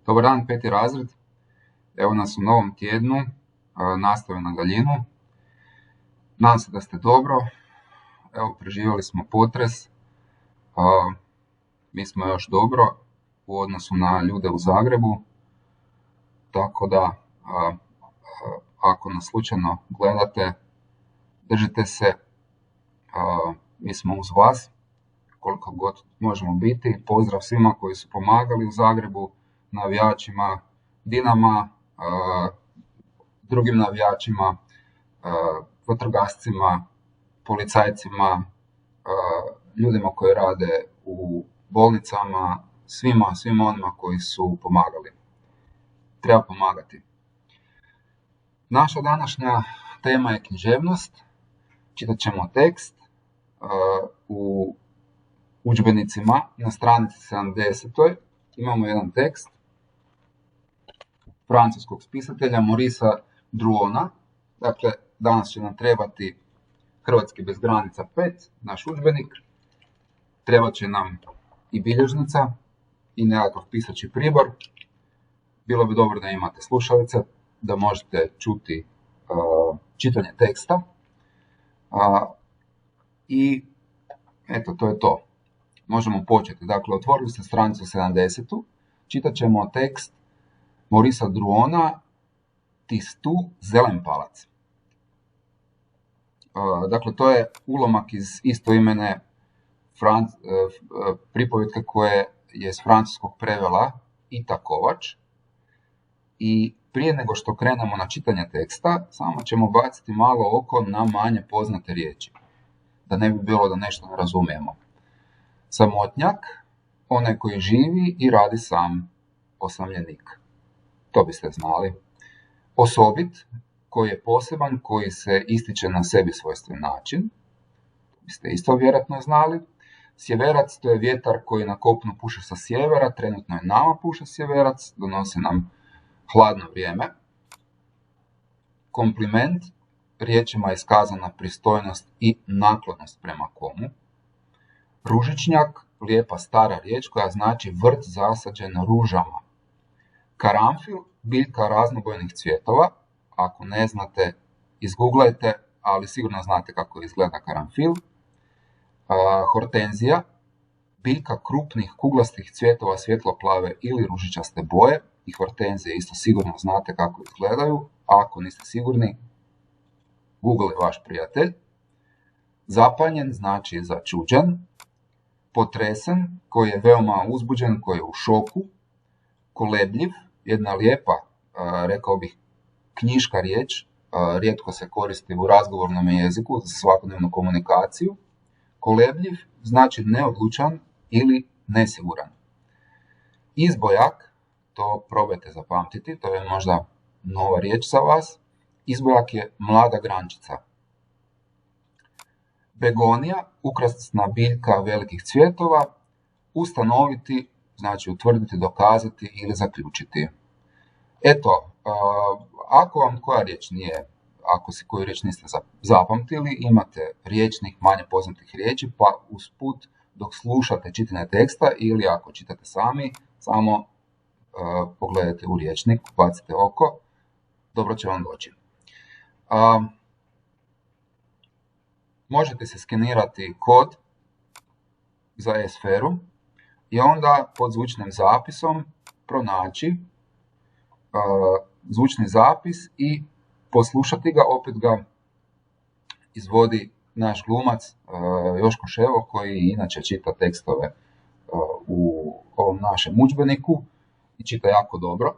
Dobar dan, 5. razred. Evo nas u novom tjednu, nastave na daljinu. Nadam se da ste dobro. Evo, preživjeli smo potres. Mi smo još dobro u odnosu na ljude u Zagrebu. Tako da, ako nas slučajno gledate, držite se. Mi smo uz vas, koliko god možemo biti. Pozdrav svima koji su pomagali u Zagrebu, navijačima Dinama, drugim navijačima, vatrogascima, policajcima, ljudima koji rade u bolnicama, svima onima koji su pomagali. Treba pomagati. Naša današnja tema je književnost. Čitat ćemo tekst u udžbenicima na stranici 70. Imamo jedan tekst francuskog spisatelja Maurice Druona. Dakle, danas će nam trebati Hrvatski bez granica 5, naš udžbenik. Trebat će nam i bilježnica i nekakav pisaći pribor. Bilo bi dobro da imate slušalice, da možete čuti čitanje teksta. I eto, to je to. Možemo početi. Dakle, otvorili ste stranicu 70. Čitat ćemo tekst Maurice Druona, Tistu, Zelen palac. Dakle, to je ulomak iz istoimene pripovjetke koje je s francuskog prevela Ita Kovač. I prije nego što krenemo na čitanje teksta, samo ćemo baciti malo oko na manje poznate riječi, da ne bi bilo da nešto ne razumijemo. Samotnjak, onaj koji živi i radi sam, osamljenik. To biste znali. Osobit, koji je poseban, koji se ističe na sebi svojstven način. To biste isto vjerojatno znali. Sjeverac, to je vjetar koji na kopnu puše sa sjevera, trenutno je nama puše sjeverac, donosi nam hladno vrijeme. Kompliment, riječima je iskazana pristojnost i naklonost prema komu. Ružičnjak, lijepa stara riječ koja znači vrt zasađen ružama. Karanfil, biljka raznobojnih cvjetova. Ako ne znate, izgooglajte, ali sigurno znate kako izgleda karanfil. Hortenzija, biljka krupnih kuglastih cvjetova svjetloplave ili ružičaste boje. I hortenzije isto sigurno znate kako izgledaju. A ako niste sigurni, Google je vaš prijatelj. Zapanjen znači začuđen. Potresen, koji je veoma uzbuđen, koji je u šoku. Kolebljiv, jedna lijepa, rekao bih, knjiška riječ, rijetko se koristi u razgovornom jeziku za svakodnevnu komunikaciju. Kolebljiv znači neodlučan ili nesiguran. Izbojak, to probajte zapamtiti, to je možda nova riječ za vas. Izbojak je mlada grančica. Begonija, ukrasna biljka velikih cvjetova. Ustanoviti, znači utvrditi, dokazati ili zaključiti. Eto, ako vam koja riječ nije, ako si koju riječ niste zapamtili, imate riječnik manje poznatih riječi, pa usput dok slušate čitanje teksta ili ako čitate sami, samo pogledajte u riječnik, bacite oko, dobro će vam doći. Možete se skenirati kod za e-sferu i onda pod zvučnim zapisom pronaći zvučni zapis i poslušati ga, opet ga izvodi naš glumac Joško Ševo, koji inače čita tekstove u ovom našem udžbeniku i čita jako dobro.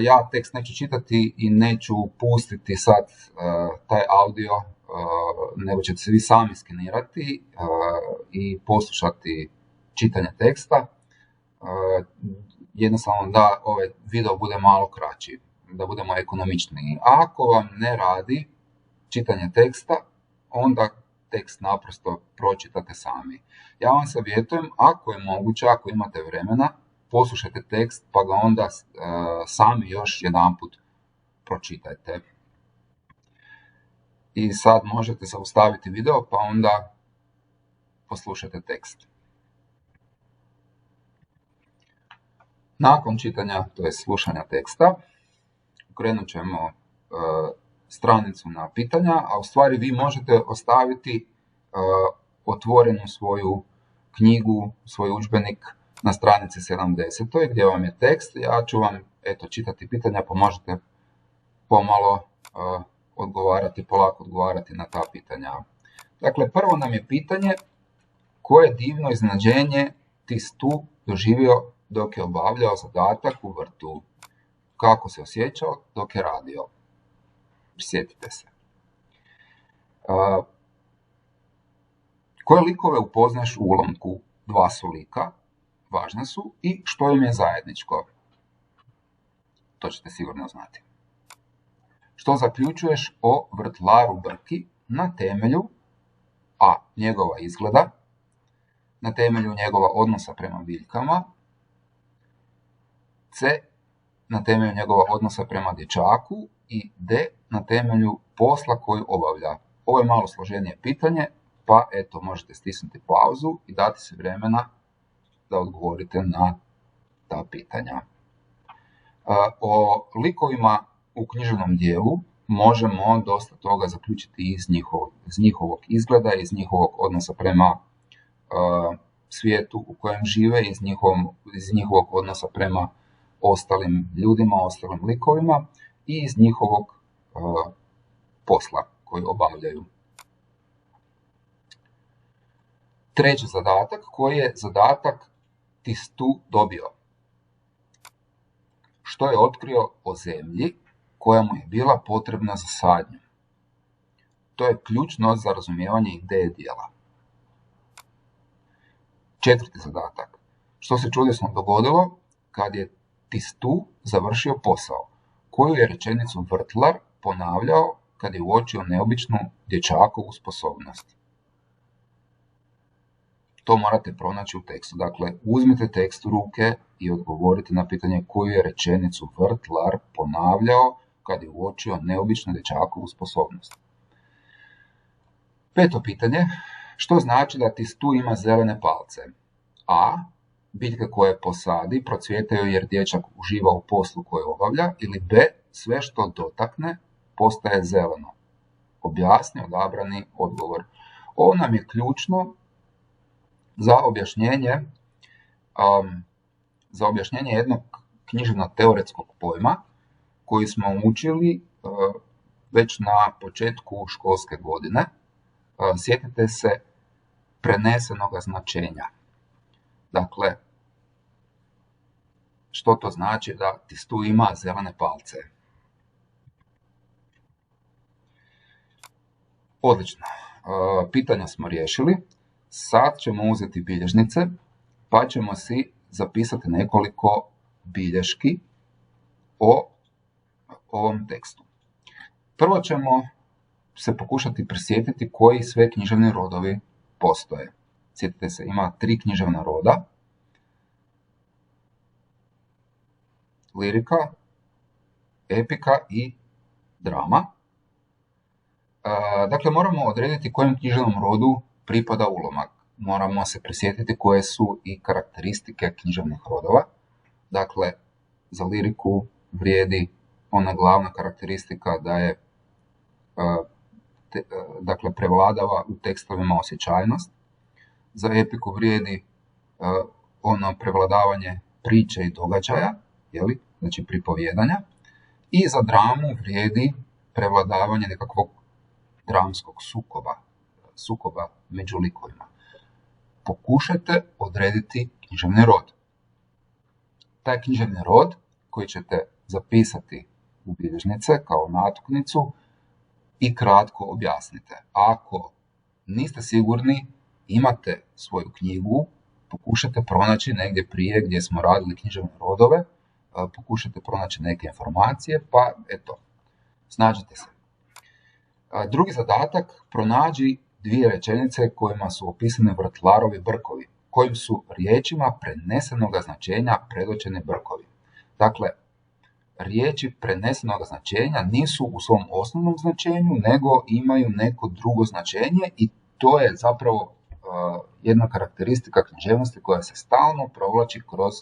Ja tekst neću čitati i neću pustiti sad taj audio, nego ćete se vi sami skenirati i poslušati čitanje teksta. Jednostavno da ovaj video bude malo kraći, da budemo ekonomičniji. Ako vam ne radi čitanje teksta, onda tekst naprosto pročitate sami. Ja vam savjetujem, ako je moguće, ako imate vremena, poslušajte tekst pa ga onda sami još jedanput pročitajte. I sad možete zaustaviti video pa onda poslušajte tekst. Nakon čitanja, to je slušanja teksta, krenut ćemo stranicu na pitanja, a u stvari vi možete ostaviti otvorenu svoju knjigu, svoj udžbenik na stranici 70. gdje vam je tekst. Ja ću vam čitati pitanja, pa možete pomalo polako odgovarati na ta pitanja. Dakle, prvo nam je pitanje: koje divno iznenađenje ti tu doživio dok je obavljao zadatak u vrtu? Kako se osjećao dok je radio? Prisjetite se. Koje likove upoznaš u ulomku? Dva su lika, važna su, i što im je zajedničko? To ćete sigurno znati. Što zaključuješ o vrtlaru Brki na temelju a. njegova izgleda, na temelju njegova odnosa prema biljkama, c. na temelju njegova odnosa prema dječaku i d. na temelju posla koji obavlja? Ovo je malo složenije pitanje, pa možete stisnuti pauzu i dati se vremena da odgovorite na ta pitanja. O likovima u književnom dijelu možemo dosta toga zaključiti iz njihovog izgleda, iz njihovog odnosa prema svijetu u kojem žive, iz njihovog odnosa prema ostalim ljudima, ostalim likovima i iz njihovog posla koji obavljaju. Treći zadatak, koji je zadatak ti tu dobio? Što je otkrio o zemlji koja mu je bila potrebna za sadnju? To je ključno za razumijevanje ideje dijela. Četvrti zadatak. Što se čudesno dogodilo kad je Tistu završio posao? Koju je rečenicu vrtlar ponavljao kad je uočio neobičnu dječakovu sposobnost? To morate pronaći u tekstu. Dakle, uzmite tekst u ruke i odgovorite na pitanje koju je rečenicu vrtlar ponavljao kad je uočio neobičnu dječakovu sposobnost. Peto pitanje. Što znači da Tistu ima zelene palce? A. Biljke koje posadi procvjetaju jer dječak uživa u poslu koji obavlja, ili b. sve što dotakne postaje zeleno? Objasni odabrani odgovor. Ovo nam je ključno za objašnjenje jednog književno-teoretskog pojma koji smo učili već na početku školske godine. Sjetite se prenesenoga značenja. Dakle, što to znači da Tistu ima zelene palce? Odlično. Pitanja smo riješili. Sad ćemo uzeti bilježnice, pa ćemo si zapisati nekoliko bilješki o ovom tekstu. Prvo ćemo se pokušati prisjetiti koji sve književni rodovi postoje. Sjetite se, ima 3 književna roda: lirika, epika i drama. Dakle, moramo odrediti kojem književnom rodu pripada ulomak. Moramo se prisjetiti koje su i karakteristike književnih rodova. Dakle, za liriku vrijedi ona glavna karakteristika da je prevladava u tekstovima osjećajnost. Za epiku vrijedi ono prevladavanje priče i događaja, znači pripovjedanja. I za dramu vrijedi prevladavanje nekakvog dramskog sukoba među likovima. Pokušajte odrediti književni rod. Taj književni rod koji ćete zapisati u bilježnice kao natuknicu i kratko objasnite. Ako niste sigurni, imate svoju knjigu, pokušajte pronaći negdje prije gdje smo radili književne rodove, pokušajte pronaći neke informacije, pa snađite se. Drugi zadatak, pronađi 2 rečenice kojima su opisane vrtlarovi brkovi, kojim su riječima prenesenoga značenja predočeni brkovi. Dakle, riječi prenesenog značenja nisu u svom osnovnom značenju, nego imaju neko drugo značenje i to je zapravo jedna karakteristika književnosti koja se stalno provlači kroz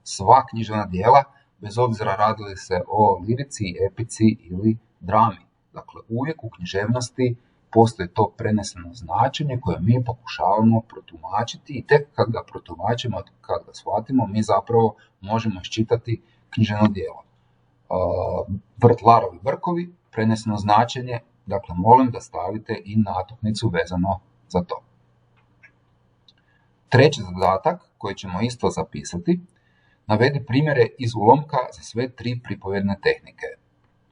sva književna djela, bez obzira radili se o lirici, epici ili drami. Dakle, uvijek u književnosti postoji to preneseno značenje koje mi pokušavamo protumačiti i tek kad ga protumačimo, kad ga shvatimo, mi zapravo možemo iščitati književno djelo. Vrtlarovi vrkovi, preneseno značenje, dakle molim da stavite i natuknicu vezano za to. Treći zadatak koji ćemo isto zapisati, navedi primjere iz ulomka za sve 3 pripovjedne tehnike.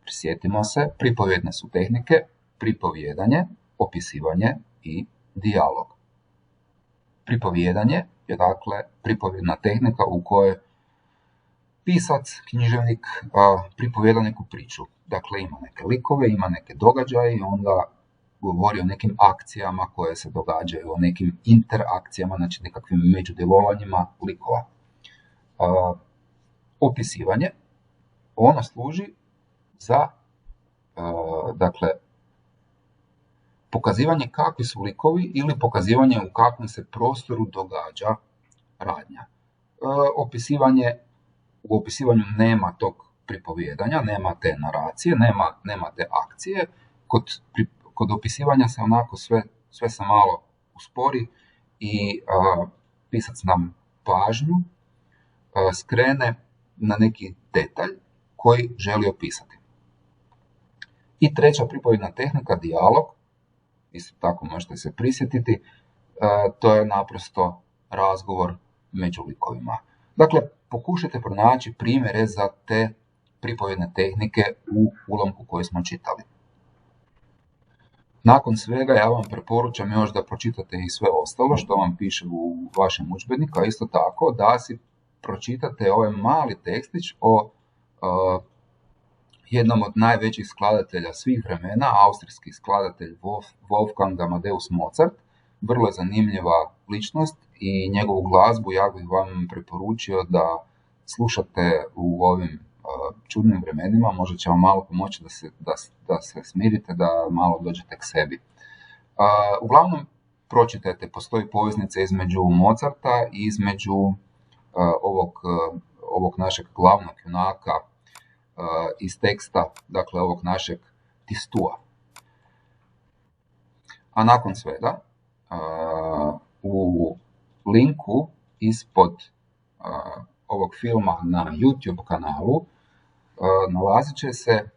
Prisjetimo se, pripovjedne su tehnike, pripovijedanje, opisivanje i dijalog. Pripovijedanje je dakle pripovjedna tehnika u kojoj pisac, književnik, pripovijeda neku priču. Dakle, ima neke likove, ima neke događaje i onda govori o nekim akcijama koje se događaju, o nekim interakcijama, znači nekakvim međudjelovanjima likova. Opisivanje, ono služi za dakle, pokazivanje kakvi su likovi ili pokazivanje u kakvom se prostoru događa radnja. U opisivanju nema tog pripovijedanja, nema te naracije, nema te akcije. Kod opisivanja se onako sve se malo uspori i pisac nam pažnju skrene na neki detalj koji želi opisati. I treća pripovjedna tehnika, dijalog, isto tako možete se prisjetiti, to je naprosto razgovor među likovima. Dakle, pokušajte pronaći primjere za te pripovjedne tehnike u ulomku koji smo čitali. Nakon svega ja vam preporučam još da pročitate i sve ostalo što vam piše u vašem udžbeniku, a isto tako da si pročitate ovaj mali tekstić o jednom od najvećih skladatelja svih vremena, austrijski skladatelj Wolfgang Amadeus Mozart. Vrlo je zanimljiva ličnost i njegovu glazbu ja bih vam preporučio da slušate u ovim čudnim vremenima, možda će vam malo pomoći da se smirite, da malo dođete k sebi. Uglavnom, pročitajte, postoji poveznica između Mozarta i između ovog našeg glavnog junaka iz teksta, dakle ovog našeg Tistua. A nakon svega, u linku ispod ovog filma na YouTube kanalu nalazit će se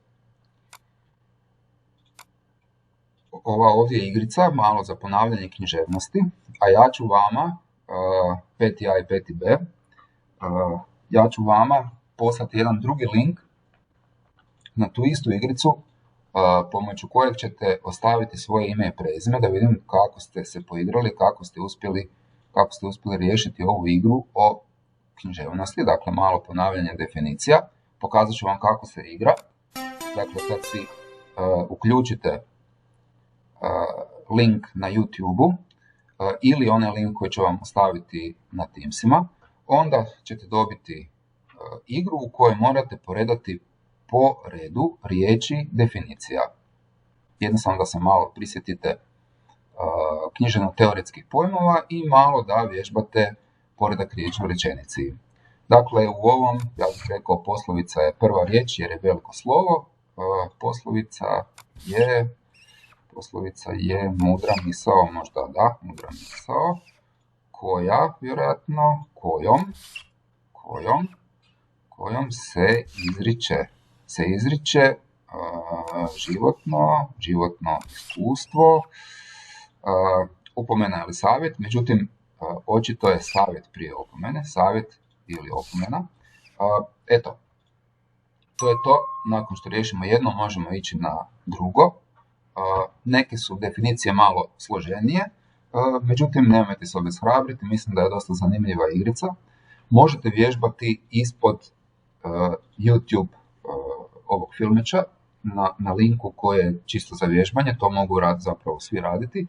ova ovdje igrica, malo za ponavljanje književnosti, a ja ću vama, 5a i 5b, ja ću vama poslati jedan drugi link na tu istu igricu, pomoću kojeg ćete ostaviti svoje ime i prezime, da vidim kako ste se poigrali, kako ste uspjeli riješiti ovu igru o književnosti, dakle malo ponavljanje definicija. Pokazat ću vam kako se igra. Dakle, kad si uključite link na YouTube-u ili onaj link koji ću vam ostaviti na Teamsima, onda ćete dobiti igru u kojoj morate poredati po redu riječi definicija. Jednostavno da se malo prisjetite književno-teoretskih pojmova i malo da vježbate poredak riječi u rečenici. Dakle, u ovom, ja bih rekao, poslovica je prva riječ jer je veliko slovo. Poslovica je mudra misao, možda da, mudra misao. Koja, vjerojatno, kojom se izriče životno iskustvo, opomena ili savjet, međutim, očito je savjet prije opomene, savjet ili opomena. Eto, to je to. Nakon što riješimo jedno, možemo ići na drugo. Neke su definicije malo složenije, međutim, nemojte se obeshrabriti, mislim da je dosta zanimljiva igrica. Možete vježbati ispod YouTube ovog filmića na linku koji je čisto za vježbanje, to mogu zapravo svi raditi,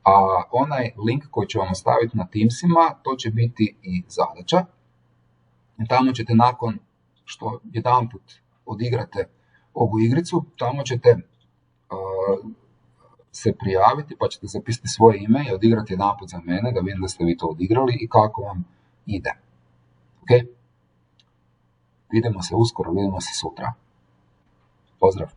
a onaj link koji ću vam ostaviti na Teamsima, to će biti i zadaća. Tamo ćete nakon što jedanput odigrate ovu igricu, tamo ćete se prijaviti pa ćete zapisati svoje ime i odigrati jedanput za mene da vidim da ste vi to odigrali i kako vam ide. Okay? Vidimo se uskoro, vidimo se sutra. Pozdrav!